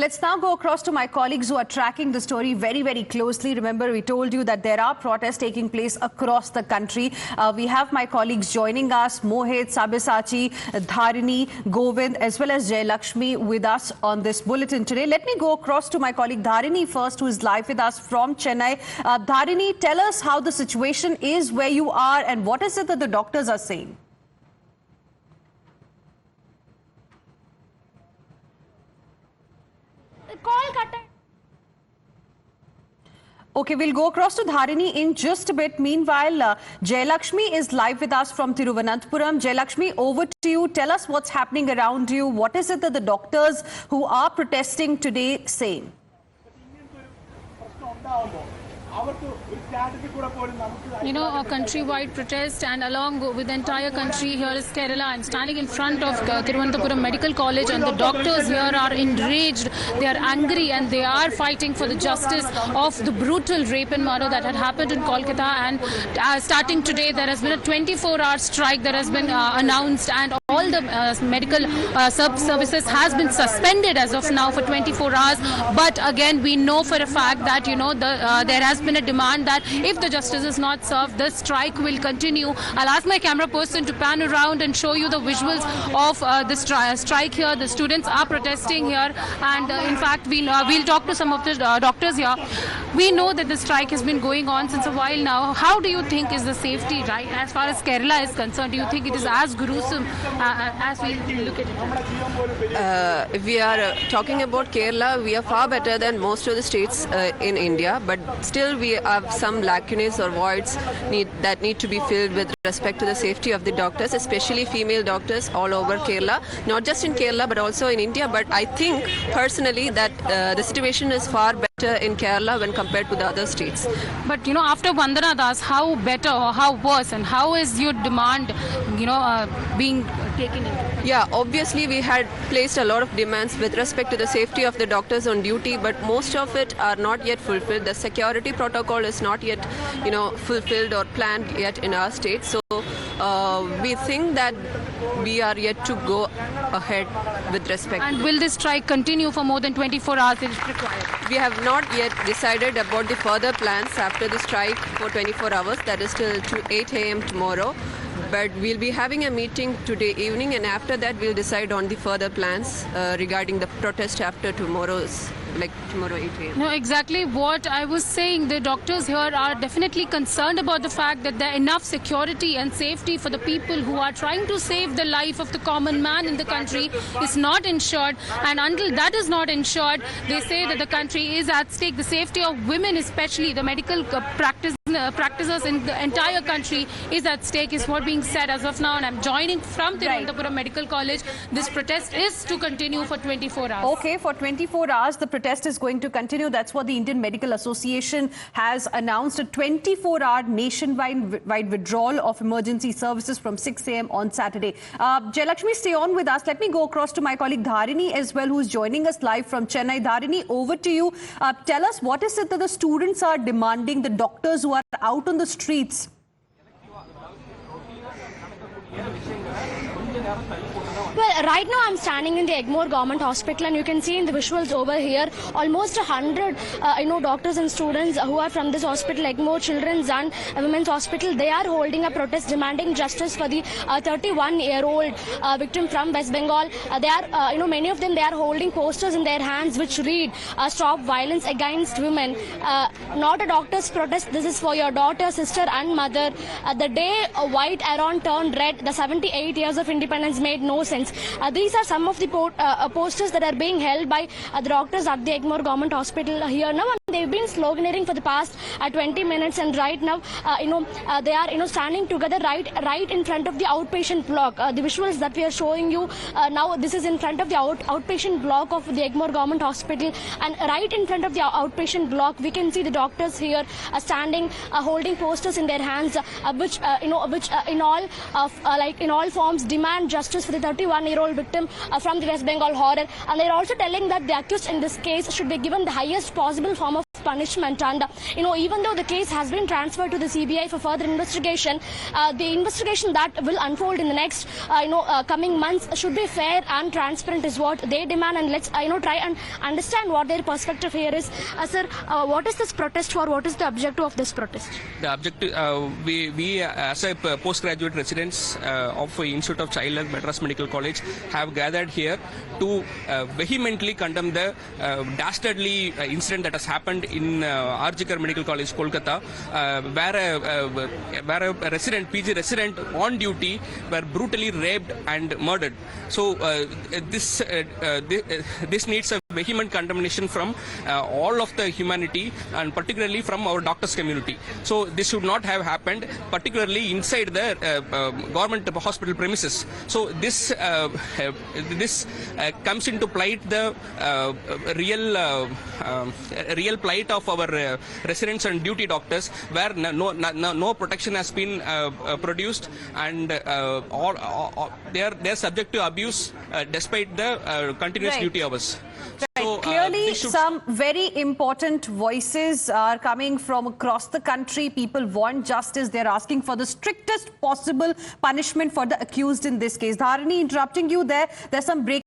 Let's now go across to my colleagues who are tracking the story very, very closely. Remember, we told you that there are protests taking place across the country. We have my colleagues joining us, Mohit, Sabyasachi, Dharini, Govind, as well as Jayalakshmi with us on this bulletin today. Let me go across to my colleague Dharini first, who is live with us from Chennai. Dharini, tell us how the situation is where you are and what is it that the doctors are saying? Okay, we'll go across to Dharini in just a bit. Meanwhile, Jayalakshmi is live with us from Thiruvananthapuram. Jayalakshmi, over to you. Tell us what's happening around you. What is it that the doctors who are protesting today saying? You know, a countrywide protest, and along with the entire country, here is Kerala. I'm standing in front of Thiruvananthapuram Medical College, and the doctors here are enraged. They are angry and they are fighting for the justice of the brutal rape and murder that had happened in Kolkata. And starting today, there has been a 24-hour strike that has been announced, and all the medical services has been suspended as of now for 24 hours. But again, we know for a fact that, you know, there has been a demand that if the justice is not served, the strike will continue. I'll ask my camera person to pan around and show you the visuals of the strike here. The students are protesting here, and in fact, we'll talk to some of the doctors here. We know that the strike has been going on since a while now. How do you think is the safety, right, as far as Kerala is concerned? Do you think it is as gruesome as we look at it? If we are talking about Kerala, we are far better than most of the states in India, but still we have some lacunae or voids that need to be filled with respect to the safety of the doctors, especially female doctors all over Kerala, not just in Kerala but also in India. But I think personally that the situation is far better in Kerala when compared to the other states. But you know, after Vandana Das, how better or how worse, and how is your demand, you know, being taken in? Yeah, obviously we had placed a lot of demands with respect to the safety of the doctors on duty, but most of it are not yet fulfilled. The security protocol is not yet, you know, fulfilled or planned yet in our state. So we think that we are yet to go ahead with respect. And will this strike continue for more than 24 hours if required? We have not yet decided about the further plans after the strike for 24 hours. That is till 8 a.m. tomorrow. But we'll be having a meeting today evening, and after that we'll decide on the further plans regarding the protest after tomorrow 8 a.m. No, exactly what I was saying. The doctors here are definitely concerned about the fact that there are enough security and safety for the people who are trying to save the life of the common man in the country is not ensured. And until that is not ensured, they say that the country is at stake. The safety of women, especially the medical practitioners in the entire country, is at stake, is what being said as of now. And I'm joining from Thiruvananthapuram Medical College. This protest is to continue for 24 hours. Okay, for 24 hours, the protest is going to continue. That's what the Indian Medical Association has announced, a 24-hour nationwide withdrawal of emergency services from 6 a.m. on Saturday. Jayalakshmi, stay on with us. Let me go across to my colleague Dharini as well, who's joining us live from Chennai. Dharini, over to you. Tell us, what is it that the students are demanding, the doctors who are out on the streets? Well, right now I'm standing in the Egmore Government Hospital, and you can see in the visuals over here almost 100 doctors and students who are from this hospital, Egmore Children's and Women's Hospital. They are holding a protest demanding justice for the 31-year-old victim from West Bengal. They are, many of them, they are holding posters in their hands which read "Stop Violence Against Women." Not a doctor's protest. This is for your daughter, sister and mother. The day white Iran turned red, the 78 years of independence made no sense. These are some of the posters that are being held by the doctors at the Egmore Government Hospital here now. They've been sloganeering for the past 20 minutes, and right now, they are, standing together right in front of the outpatient block. The visuals that we are showing you now, this is in front of the outpatient block of the Egmore Government Hospital, and right in front of the outpatient block, we can see the doctors here standing, holding posters in their hands, which in all forms demand justice for the 31-year-old victim from the West Bengal horror. And they're also telling that the accused in this case should be given the highest possible form of punishment. And even though the case has been transferred to the CBI for further investigation, the investigation that will unfold in the next coming months should be fair and transparent is what they demand. And let's try and understand what their perspective here is. Sir, what is this protest for? What is the objective of this protest? The objective, we as a postgraduate residents of Institute of Child Health, Madras Medical College, have gathered here to vehemently condemn the dastardly incident that has happened in RGKar Medical College, Kolkata, where a resident, PG resident on duty, were brutally raped and murdered. So this needs a vehement condemnation from all of the humanity, and particularly from our doctors community. So this should not have happened, particularly inside the government hospital premises. So this comes into plight the real plight of our residents and duty doctors, where no protection has been produced, and they are subject to abuse despite the continuous Right. duty hours. Right. So, Clearly, should... some very important voices are coming from across the country. People want justice. They're asking for the strictest possible punishment for the accused in this case. Dharani, interrupting you there. There's some breaking